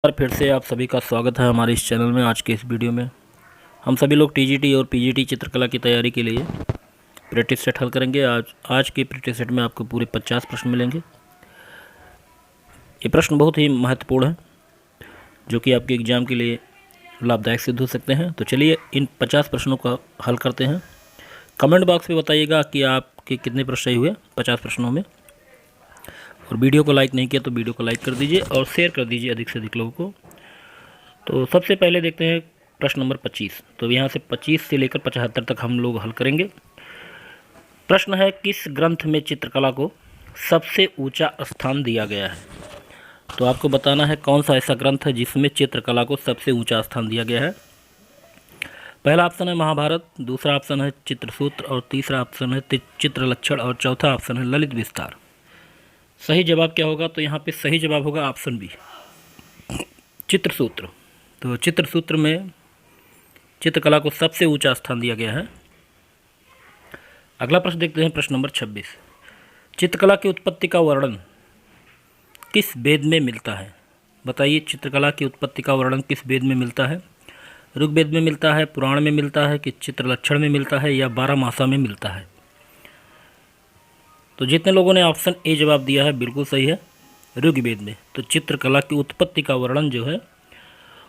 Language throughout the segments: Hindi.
बार फिर से आप सभी का स्वागत है हमारे इस चैनल में। आज के इस वीडियो में हम सभी लोग टीजीटी और पीजीटी चित्रकला की तैयारी के लिए प्रैक्टिस सेट हल करेंगे। आज के प्रैक्टिस सेट में आपको पूरे 50 प्रश्न मिलेंगे। ये प्रश्न बहुत ही महत्वपूर्ण है जो कि आपके एग्ज़ाम के लिए लाभदायक सिद्ध हो सकते हैं। तो चलिए इन 50 प्रश्नों का हल करते हैं। कमेंट बॉक्स में बताइएगा कि आपके कितने प्रश्न सही हुए 50 प्रश्नों में। और वीडियो को लाइक नहीं किया तो वीडियो को लाइक कर दीजिए और शेयर कर दीजिए अधिक से अधिक लोगों को। तो सबसे पहले देखते हैं प्रश्न नंबर 25। तो यहाँ से 25 से लेकर 75 तक हम लोग हल करेंगे। प्रश्न है, किस ग्रंथ में चित्रकला को सबसे ऊंचा स्थान दिया गया है? तो आपको बताना है कौन सा ऐसा ग्रंथ है जिसमें चित्रकला को सबसे ऊंचा स्थान दिया गया है। पहला ऑप्शन है महाभारत, दूसरा ऑप्शन है चित्रसूत्र और तीसरा ऑप्शन है चित्रलक्षण और चौथा ऑप्शन है ललित विस्तार। सही जवाब क्या होगा? तो यहाँ पे सही जवाब होगा ऑप्शन बी, चित्रसूत्र। तो चित्रसूत्र में चित्रकला को सबसे ऊंचा स्थान दिया गया है। अगला प्रश्न देखते हैं, प्रश्न नंबर 26। चित्रकला की उत्पत्ति का वर्णन किस वेद में मिलता है? बताइए, चित्रकला की उत्पत्ति का वर्णन किस वेद में मिलता है? ऋग्वेद में मिलता है, पुराण में मिलता है, कि चित्रलक्षण में मिलता है या 12 मासा में मिलता है? तो जितने लोगों ने ऑप्शन ए जवाब दिया है बिल्कुल सही है, ऋग्वेद में। तो चित्रकला की उत्पत्ति का वर्णन जो है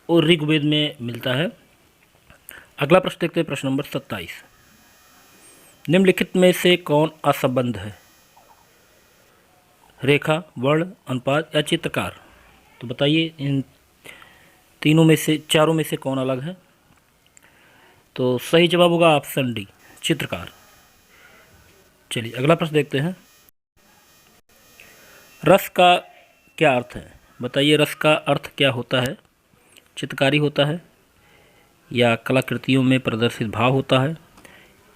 वो ऋग्वेद में मिलता है। अगला प्रश्न देखते हैं, प्रश्न नंबर 27। निम्नलिखित में से कौन असंबद्ध है? रेखा, वर्ण, अनुपात या चित्रकार? तो बताइए इन चारों में से कौन अलग है? तो सही जवाब होगा ऑप्शन डी, चित्रकार। चलिए अगला प्रश्न देखते हैं। रस का क्या अर्थ है? बताइए रस का अर्थ क्या होता है? चित्रकारी होता है या कलाकृतियों में प्रदर्शित भाव होता है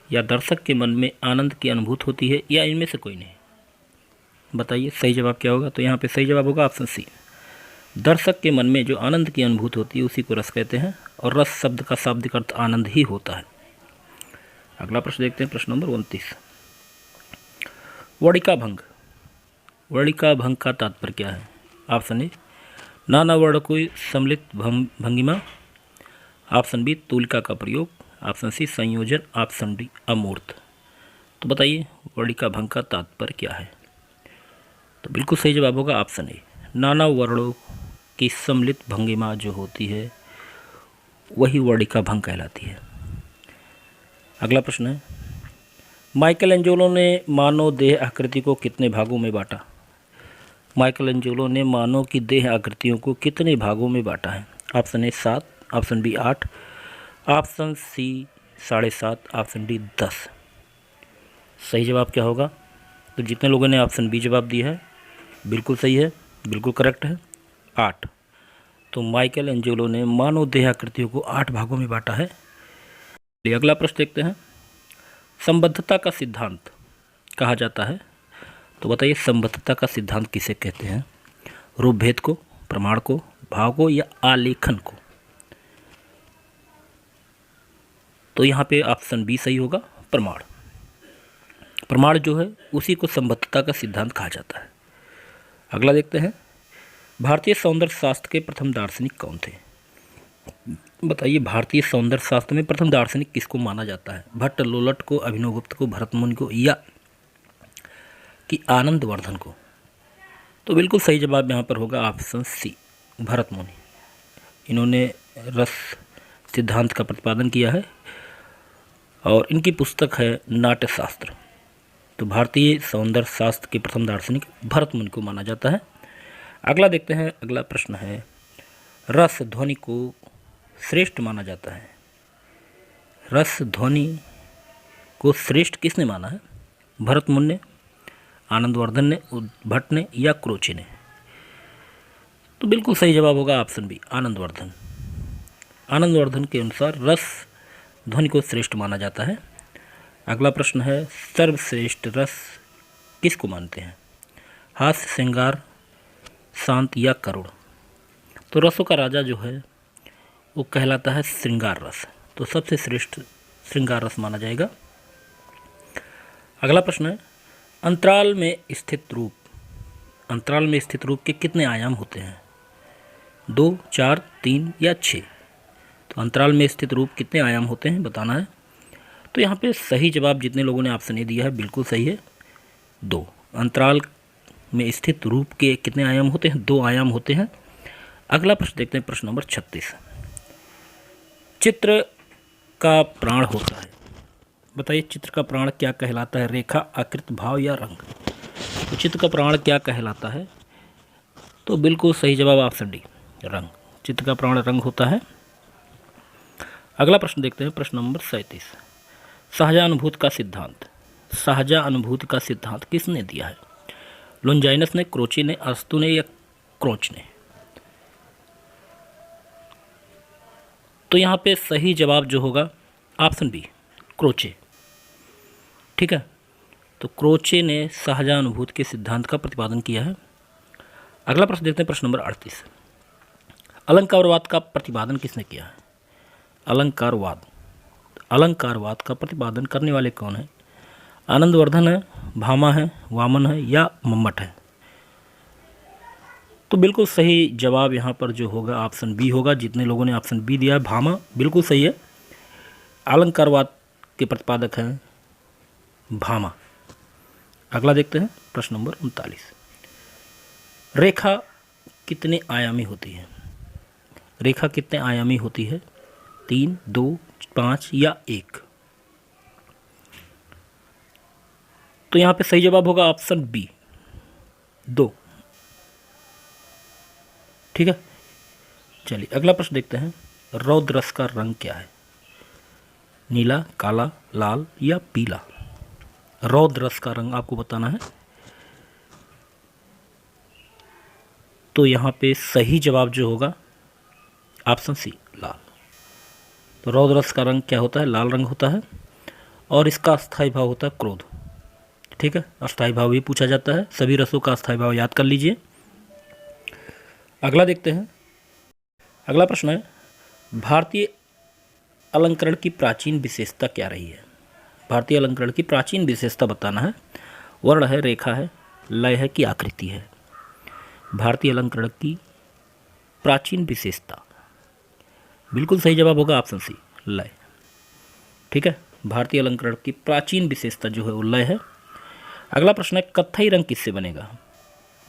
या दर्शक के मन में आनंद की अनुभूति होती है या इनमें से कोई नहीं? बताइए सही जवाब क्या होगा? तो यहाँ पे सही जवाब होगा ऑप्शन सी, दर्शक के मन में जो आनंद की अनुभूति होती है उसी को रस कहते हैं और रस शब्द का शाब्दिक अर्थ आनंद ही होता है। अगला प्रश्न देखते हैं, प्रश्न नंबर 29। वर्णिका भंग। वर्णिका भंग का तात्पर्य क्या है? ऑप्शन ए, नाना वर्ण कोई सम्मिलित भंगिमा, ऑप्शन बी तुलिका का प्रयोग, ऑप्शन सी संयोजन, ऑप्शन डी अमूर्त। तो बताइए वर्णिका भंग का तात्पर्य क्या है? तो बिल्कुल सही जवाब होगा ऑप्शन ए, नाना वर्णों की सम्मिलित भंगिमा जो होती है वही वर्णिका भंग कहलाती है। अगला प्रश्न है, माइकल एंजेलो ने मानव देह आकृति को कितने भागों में बांटा? माइकल एंजेलो ने मानव की देह आकृतियों को कितने भागों में बांटा है? Option A 7, option B 8, option C 7.5, option D 10। सही जवाब क्या होगा? तो जितने लोगों ने ऑप्शन बी जवाब दिया है बिल्कुल सही है, बिल्कुल करेक्ट है, 8। तो माइकल एंजेलो ने मानव देह आकृतियों को 8 भागों में बांटा है। अगला प्रश्न देखते हैं, संबद्धता का सिद्धांत कहा जाता है। तो बताइए संबद्धता का सिद्धांत किसे कहते हैं? रूप भेद को, प्रमाण को, भाव को या आलेखन को? तो यहाँ पे ऑप्शन बी सही होगा, प्रमाण। प्रमाण जो है उसी को संबद्धता का सिद्धांत कहा जाता है। अगला देखते हैं, भारतीय सौंदर्य शास्त्र के प्रथम दार्शनिक कौन थे? बताइए भारतीय सौंदर्य शास्त्र में प्रथम दार्शनिक किसको माना जाता है? भट्ट, लोलट को, अभिनवगुप्त को, भरतमुनि को या कि आनंदवर्धन को? तो बिल्कुल सही जवाब यहाँ पर होगा ऑप्शन सी, भरतमुनि। इन्होंने रस सिद्धांत का प्रतिपादन किया है और इनकी पुस्तक है नाट्यशास्त्र। तो भारतीय सौंदर्य शास्त्र के प्रथम दार्शनिक भरतमुनि को माना जाता है। अगला देखते हैं, अगला प्रश्न है, रस ध्वनि को श्रेष्ठ माना जाता है। रस ध्वनि को श्रेष्ठ किसने माना है? भरतमुनि ने, आनंदवर्धन ने, भट्ट ने या क्रोचे ने? तो बिल्कुल सही जवाब होगा ऑप्शन बी, आनंदवर्धन। आनंदवर्धन के अनुसार रस ध्वनि को श्रेष्ठ माना जाता है। अगला प्रश्न है, सर्वश्रेष्ठ रस किसको मानते हैं? हास्य, श्रृंगार, शांत या करुण? तो रसों का राजा जो है वो कहलाता है श्रृंगार रस। तो सबसे श्रेष्ठ श्रृंगार रस माना जाएगा। अगला प्रश्न है, अंतराल में स्थित रूप के कितने आयाम होते हैं? 2, 4, 3 या 6। तो अंतराल में स्थित रूप कितने आयाम होते हैं बताना है। तो यहाँ पे सही जवाब जितने लोगों ने ऑप्शन ए दिया है बिल्कुल सही है, 2। अंतराल में स्थित रूप के कितने आयाम होते हैं? 2 आयाम होते हैं। अगला प्रश्न देखते हैं, प्रश्न नंबर 36। चित्र का प्राण होता है, बताइए चित्र का प्राण क्या कहलाता है? रेखा, आकृति, भाव या रंग? तो चित्र का प्राण क्या कहलाता है? तो बिल्कुल सही जवाब ऑप्शन डी, रंग। चित्र का प्राण रंग होता है। अगला प्रश्न देखते हैं, प्रश्न नंबर 37। सहजानुभूति का सिद्धांत, सहजानुभूति का सिद्धांत किसने दिया है? लोंजाइनस ने, क्रोचे ने, अरस्तू ने या क्रोच ने? तो यहाँ पे सही जवाब जो होगा ऑप्शन बी, क्रोचे। ठीक है, तो क्रोचे ने सहजानुभूति के सिद्धांत का प्रतिपादन किया है। अगला प्रश्न देखते हैं, प्रश्न नंबर 38। अलंकारवाद का प्रतिपादन किसने किया है? अलंकारवाद, अलंकारवाद का प्रतिपादन करने वाले कौन है? आनंदवर्धन है, भामा है, वामन है या मम्मट है? तो बिल्कुल सही जवाब यहाँ पर जो होगा ऑप्शन बी होगा। जितने लोगों ने ऑप्शन बी दिया है भामा, बिल्कुल सही है। अलंकारवाद के प्रतिपादक हैं भामा। अगला देखते हैं, प्रश्न नंबर 39। रेखा कितने आयामी होती है? रेखा कितने आयामी होती है? 3, 2, 5 या 1? तो यहाँ पे सही जवाब होगा ऑप्शन बी, 2। ठीक है, चलिए अगला प्रश्न देखते हैं। रौद्र रस का रंग क्या है? नीला, काला, लाल या पीला? रौद्र रस का रंग आपको बताना है। तो यहाँ पे सही जवाब जो होगा ऑप्शन सी, लाल। तो रौद्र रस का रंग क्या होता है? लाल रंग होता है। और इसका अस्थायी भाव होता है क्रोध। ठीक है, अस्थायी भाव भी पूछा जाता है, सभी रसों का अस्थायी भाव याद कर लीजिए। अगला देखते हैं, अगला प्रश्न है, भारतीय अलंकरण की प्राचीन विशेषता क्या रही है? भारतीय अलंकरण की प्राचीन विशेषता बताना है। वर्ण है, रेखा है, लय है कि आकृति है? भारतीय अलंकरण की प्राचीन विशेषता, बिल्कुल सही जवाब होगा ऑप्शन सी, लय। ठीक है, भारतीय अलंकरण की प्राचीन विशेषता जो है वो लय है। अगला प्रश्न है, कत्थई रंग किससे बनेगा?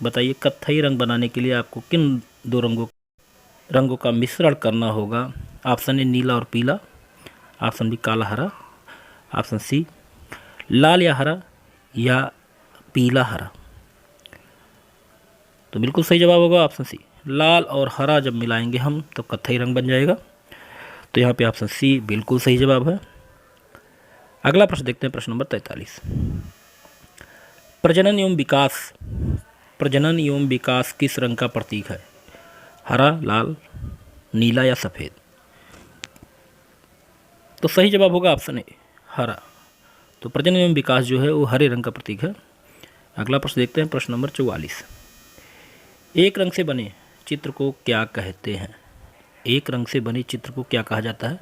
बताइए कत्थई रंग बनाने के लिए आपको किन 2 रंगों का मिश्रण करना होगा? ऑप्शन ए नीला और पीला, ऑप्शन बी काला हरा, ऑप्शन सी लाल या हरा या पीला हरा? तो बिल्कुल सही जवाब होगा ऑप्शन सी, लाल और हरा जब मिलाएंगे हम तो कत्थई रंग बन जाएगा। तो यहाँ पे ऑप्शन सी बिल्कुल सही जवाब है। अगला प्रश्न देखते हैं, प्रश्न नंबर 43। प्रजनन एवं विकास किस रंग का प्रतीक है? हरा, लाल, नीला या सफ़ेद? तो सही जवाब होगा ऑप्शन ए, हरा। तो प्रजनन एवं विकास जो है वो हरे रंग का प्रतीक है। अगला प्रश्न देखते हैं, प्रश्न नंबर 44। एक रंग से बने चित्र को क्या कहते हैं? एक रंग से बने चित्र को क्या कहा जाता है?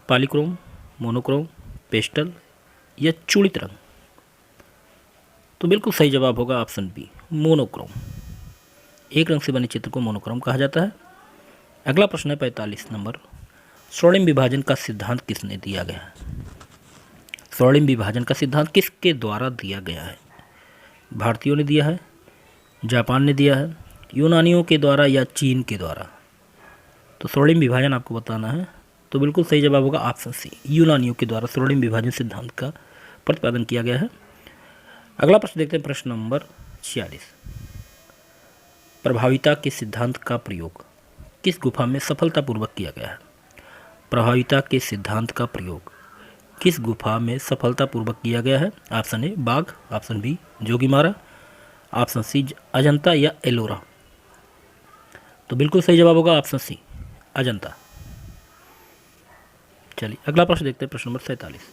पॉलीक्रोम, मोनोक्रोम, पेस्टल या चूड़ित रंग? तो बिल्कुल सही जवाब होगा ऑप्शन बी, मोनोक्रोम। एक रंग से बने चित्र को मोनोक्रोम कहा जाता है। अगला प्रश्न है 45 नंबर। स्वर्णिम विभाजन का सिद्धांत किसने दिया गया है? स्वर्णिम विभाजन का सिद्धांत किसके द्वारा दिया गया है? भारतीयों ने दिया है, जापान ने दिया है, यूनानियों के द्वारा या चीन के द्वारा? तो स्वर्णिम विभाजन आपको बताना है। तो बिल्कुल सही जवाब होगा ऑप्शन सी, यूनानियों के द्वारा स्वर्णिम विभाजन सिद्धांत का प्रतिपादन किया गया है। अगला प्रश्न देखते हैं, प्रश्न नंबर 46। प्रभाविता के सिद्धांत का प्रयोग किस गुफा में सफलतापूर्वक किया गया है? प्रभाविता के सिद्धांत का प्रयोग किस गुफा में सफलतापूर्वक किया गया है? Option A Bagh, option B Jogimara, option C Ajanta या एलोरा? तो बिल्कुल सही जवाब होगा ऑप्शन सी, अजंता। चलिए अगला प्रश्न देखते हैं, प्रश्न नंबर 47।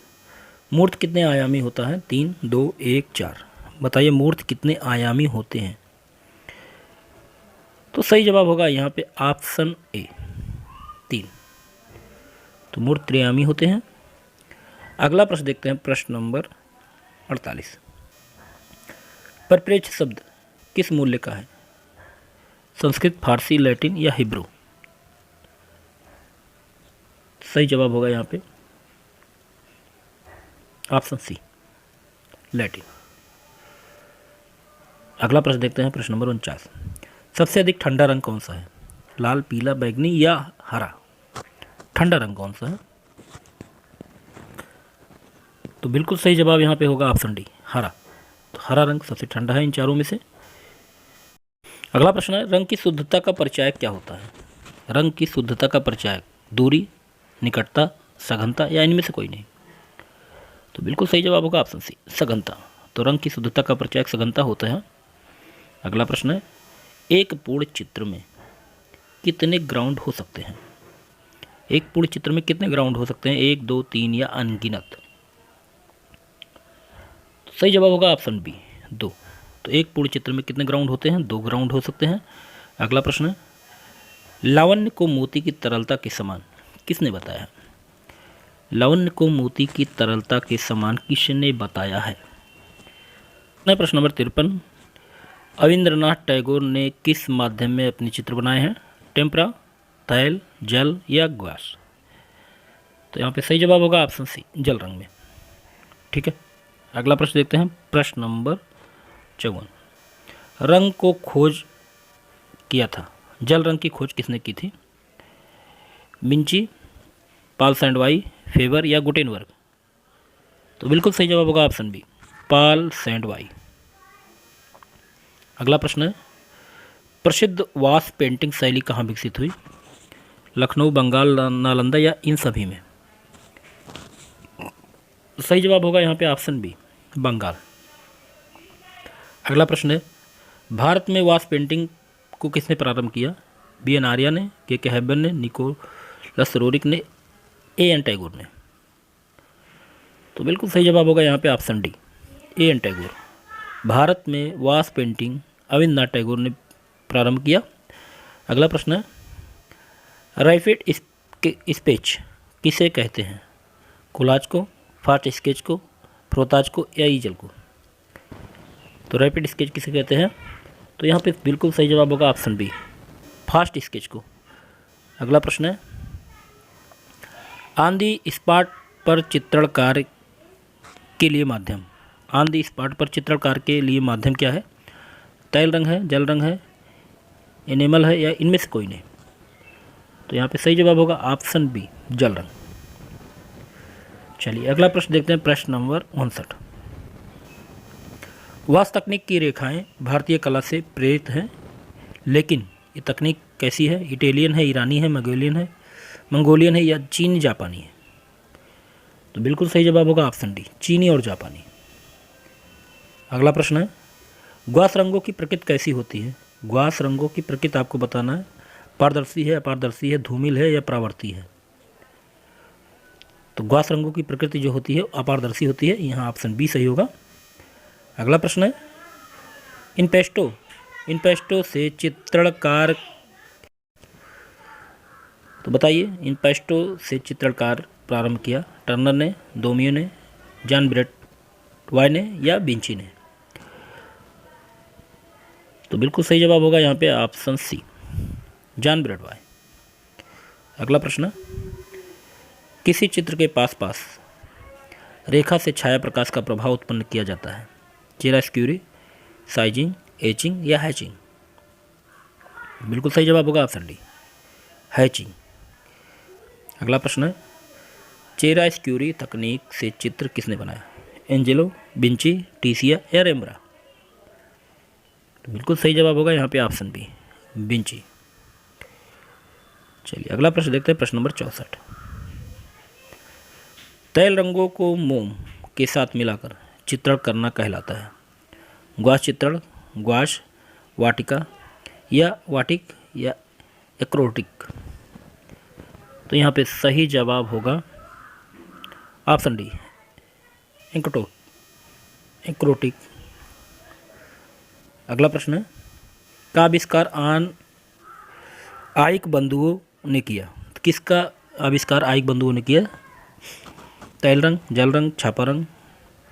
मूर्त कितने आयामी होता है? 3, 2, 1, 4? बताइए मूर्त कितने आयामी होते हैं? तो सही जवाब होगा यहाँ पे ऑप्शन ए, 3। तो मूर्त त्रियामी होते हैं। अगला प्रश्न देखते हैं, प्रश्न नंबर 48। परिप्रेक्ष्य शब्द किस मूल्य का है? संस्कृत, फारसी, लैटिन या हिब्रू? सही जवाब होगा यहाँ पे ऑप्शन सी, लैटिन। अगला प्रश्न देखते हैं, प्रश्न नंबर 49। सबसे अधिक ठंडा रंग कौन सा है? लाल, पीला, बैंगनी या हरा? ठंडा रंग कौन सा है? तो बिल्कुल सही जवाब यहाँ पे होगा ऑप्शन डी, हरा। तो हरा रंग सबसे ठंडा है इन चारों में से। अगला प्रश्न है, रंग की शुद्धता का परिचायक क्या होता है? रंग की शुद्धता का परिचायक दूरी, निकटता, सघनता या इनमें से कोई नहीं? तो बिल्कुल सही जवाब होगा ऑप्शन सी, सघनता। तो रंग की शुद्धता का परिचायक सघनता होता है। अगला प्रश्न है, एक पूर्ण चित्र में कितने ग्राउंड हो सकते हैं? एक पूर्ण चित्र में कितने ग्राउंड हो सकते हैं? 1, 2, 3 या अनगिनत? तो सही जवाब होगा ऑप्शन बी, 2। तो एक पूर्ण चित्र में कितने ग्राउंड होते हैं? 2 ग्राउंड हो सकते हैं। अगला प्रश्न है, लावण्य को मोती की तरलता के समान किसने बताया? लावण्य को मोती की तरलता के समान किसने बताया है? प्रश्न नंबर 53। रविंद्रनाथ टैगोर ने किस माध्यम में अपने चित्र बनाए हैं? टेम्परा, तैल, जल या ग्वास? तो यहाँ पे सही जवाब होगा ऑप्शन सी, जल रंग में। ठीक है, अगला प्रश्न देखते हैं, प्रश्न नंबर 54। रंग को खोज किया था, जल रंग की खोज किसने की थी? विंची, पॉल सैंडवाई, फेबर या गुटेनबर्ग? तो बिल्कुल सही जवाब होगा ऑप्शन बी, पॉल सैंडवाई। अगला प्रश्न है, प्रसिद्ध वास पेंटिंग शैली कहाँ विकसित हुई? लखनऊ, बंगाल, नालंदा या इन सभी में? सही जवाब होगा यहाँ पे ऑप्शन बी, बंगाल। अगला प्रश्न है, भारत में वास पेंटिंग को किसने प्रारंभ किया? B.N. आर्या ने, के हैबन ने, निकोलस रोरिक ने, A.N. टैगोर ने? तो बिल्कुल सही जवाब होगा यहाँ पे option D, A.N. Tagore. Bharat में वास पेंटिंग रविंद्रनाथ टैगोर ने प्रारंभ किया। अगला प्रश्न है, रैपिड स्केच किसे कहते हैं? कोलाज को, फास्ट स्केच को, प्रोताज को या ईजल को? तो रैपिड स्केच किसे कहते हैं? तो यहाँ पे बिल्कुल सही जवाब होगा ऑप्शन बी, फास्ट स्केच को। अगला प्रश्न है, ऑन दी स्पॉट पर चित्रणकार के लिए माध्यम, ऑन दी स्पॉट पर चित्रणकार के लिए माध्यम क्या है? तैल रंग है, जल रंग है, एनेमल है या इनमें से कोई नहीं? तो यहाँ पे सही जवाब होगा ऑप्शन बी, जल रंग। चलिए अगला प्रश्न देखते हैं, प्रश्न नंबर 59। वास तकनीक की रेखाएं भारतीय कला से प्रेरित हैं, लेकिन ये तकनीक कैसी है? इटालियन है, ईरानी है, मंगोलियन है या चीनी जापानी है? तो बिल्कुल सही जवाब होगा ऑप्शन डी, चीनी और जापानी। अगला प्रश्न है, ग्वास रंगों की प्रकृति कैसी होती है? ग्वास रंगों की प्रकृति आपको बताना है, पारदर्शी है, अपारदर्शी है, धूमिल है या परावर्ती है? तो ग्वास रंगों की प्रकृति जो होती है अपारदर्शी होती है, यहाँ ऑप्शन बी सही होगा। अगला प्रश्न है, इनपेस्टो से चित्रणकार, तो बताइए इनपेस्टो से चित्रणकार प्रारंभ किया? टर्नर ने, दोमियो ने, जॉन ब्रैडवाय ने या विंची ने? तो बिल्कुल सही जवाब होगा यहाँ पे ऑप्शन सी, जॉन ब्रैडवाय। अगला प्रश्न, किसी चित्र के पास रेखा से छाया प्रकाश का प्रभाव उत्पन्न किया जाता है? चिरास्क्यूरी, साइजिंग, एचिंग या हैचिंग? बिल्कुल सही जवाब होगा ऑप्शन डी, हैचिंग। अगला प्रश्न है, चिरास्क्यूरी तकनीक से चित्र किसने बनाया? एंजेलो, विंची, टीसिया या रेम्ब्रा? तो बिल्कुल सही जवाब होगा यहाँ पे ऑप्शन बी, विंची। चलिए अगला प्रश्न देखते हैं, प्रश्न नंबर 64। तैल रंगों को मोम के साथ मिलाकर चित्रण करना कहलाता है? ग्वास चित्रण, ग्वाश, वाटिका या वाटिक या एक्रोटिक? तो यहाँ पे सही जवाब होगा ऑप्शन डी, एक्रोटिक। अगला प्रश्न है, का आविष्कार आइक बंधुओं ने किया? किसका आविष्कार आइक बंधुओं ने किया? तैल रंग, जल रंग,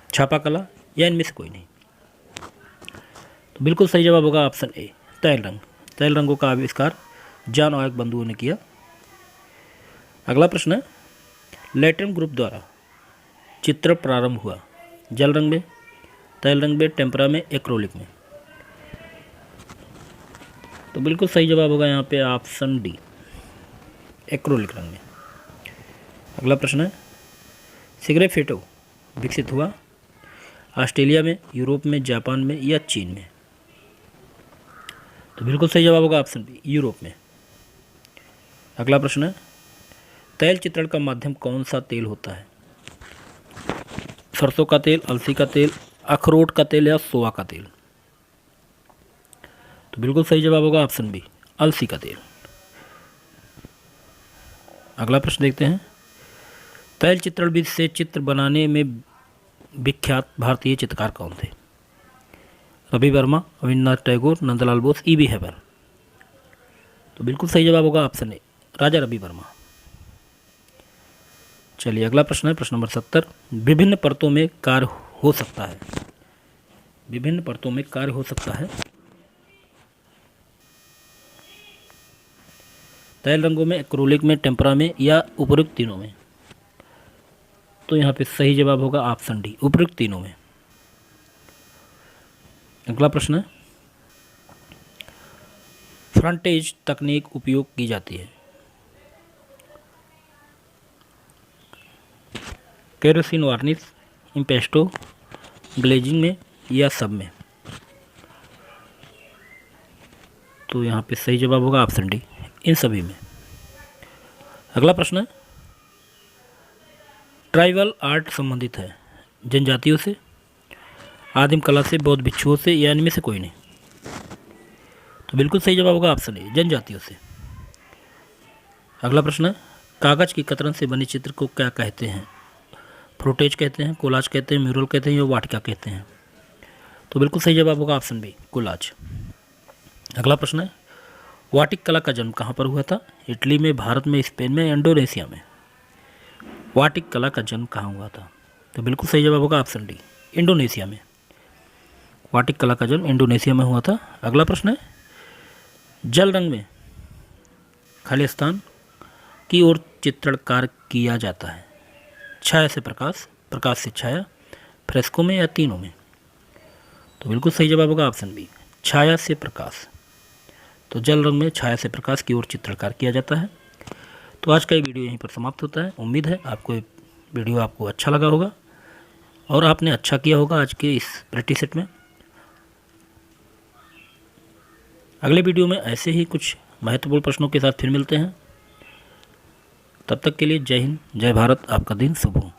छापा कला या इनमें से कोई नहीं? तो बिल्कुल सही जवाब होगा ऑप्शन ए, तैल रंग। तैल रंगों का आविष्कार जॉन ऑयक बंधुओं ने किया। अगला प्रश्न है, लैटिन ग्रुप द्वारा चित्र प्रारंभ हुआ जल रंग में, तैल रंग में, टेम्परा में, एक्रोलिक में। तो बिल्कुल सही जवाब होगा यहाँ पे ऑप्शन डी, एक्रोलिक रंग में। अगला प्रश्न है, सिग्रेफेटो विकसित हुआ ऑस्ट्रेलिया में, यूरोप में, जापान में या चीन में। तो बिल्कुल सही जवाब होगा ऑप्शन बी, यूरोप में। अगला प्रश्न है, तैल चित्रण का माध्यम कौन सा तेल होता है? सरसों का तेल, अलसी का तेल, अखरोट का तेल या सोया का तेल। तो बिल्कुल सही जवाब होगा ऑप्शन बी, अलसी का तेल। अगला प्रश्न देखते हैं, तैल चित्रण विधि से चित्र बनाने में विख्यात भारतीय चित्रकार कौन थे? रवि वर्मा, रविन्द्रनाथ टैगोर, नंदलाल बोस, ई.वी. हेबर। तो बिल्कुल सही जवाब होगा ऑप्शन ए, राजा रवि वर्मा। चलिए अगला प्रश्न है, प्रश्न नंबर 70, विभिन्न परतों में कार्य हो सकता है। विभिन्न परतों में कार्य हो सकता है। तैल रंगों में, एक्रोलिक में, टेम्परा में या उपरोक्त तीनों में। तो यहाँ पे सही जवाब होगा ऑप्शन डी, उपरोक्त तीनों में। अगला प्रश्न है, फ्रंटेज तकनीक उपयोग की जाती है केरोसिन वार्निश, इम्पेस्टो, ग्लेजिंग में या सब में। तो यहाँ पे सही जवाब होगा ऑप्शन डी, इन सभी में। अगला प्रश्न है, ट्राइबल आर्ट संबंधित है जनजातियों से, आदिम कला से, बौद्ध भिक्षुओं से या इनमें से कोई नहीं। तो बिल्कुल सही जवाब होगा ऑप्शन ए, जनजातियों से। अगला प्रश्न है, कागज की कतरन से बने चित्र को क्या कहते हैं? फ्रोटेज कहते हैं, कोलाज कहते हैं, म्यूरल कहते हैं या वाटिका कहते हैं। तो बिल्कुल सही जवाब होगा ऑप्शन बी, कोलाज। अगला प्रश्न है, वाटिक कला का जन्म कहाँ पर हुआ था? इटली में, भारत में, स्पेन में, इंडोनेशिया में। वाटिक कला का जन्म कहाँ हुआ था? तो बिल्कुल सही जवाब होगा ऑप्शन डी, इंडोनेशिया में। वाटिक कला का जन्म इंडोनेशिया में हुआ था। अगला प्रश्न है, जल रंग में खाली स्थान की ओर चित्रण कार्य किया जाता है, छाया से प्रकाश, प्रकाश से छाया, फ्रेस्को में या तीनों में। तो बिल्कुल सही जवाब होगा ऑप्शन बी, छाया से प्रकाश। तो जल रंग में छाया से प्रकाश की ओर चित्रण कार्य किया जाता है। तो आज का ये वीडियो यहीं पर समाप्त होता है। उम्मीद है आपको ये वीडियो आपको अच्छा लगा होगा और आपने अच्छा किया होगा आज के इस प्रैक्टिस सेट में। अगले वीडियो में ऐसे ही कुछ महत्वपूर्ण प्रश्नों के साथ फिर मिलते हैं। तब तक के लिए जय हिंद, जय भारत, आपका दिन शुभ हो।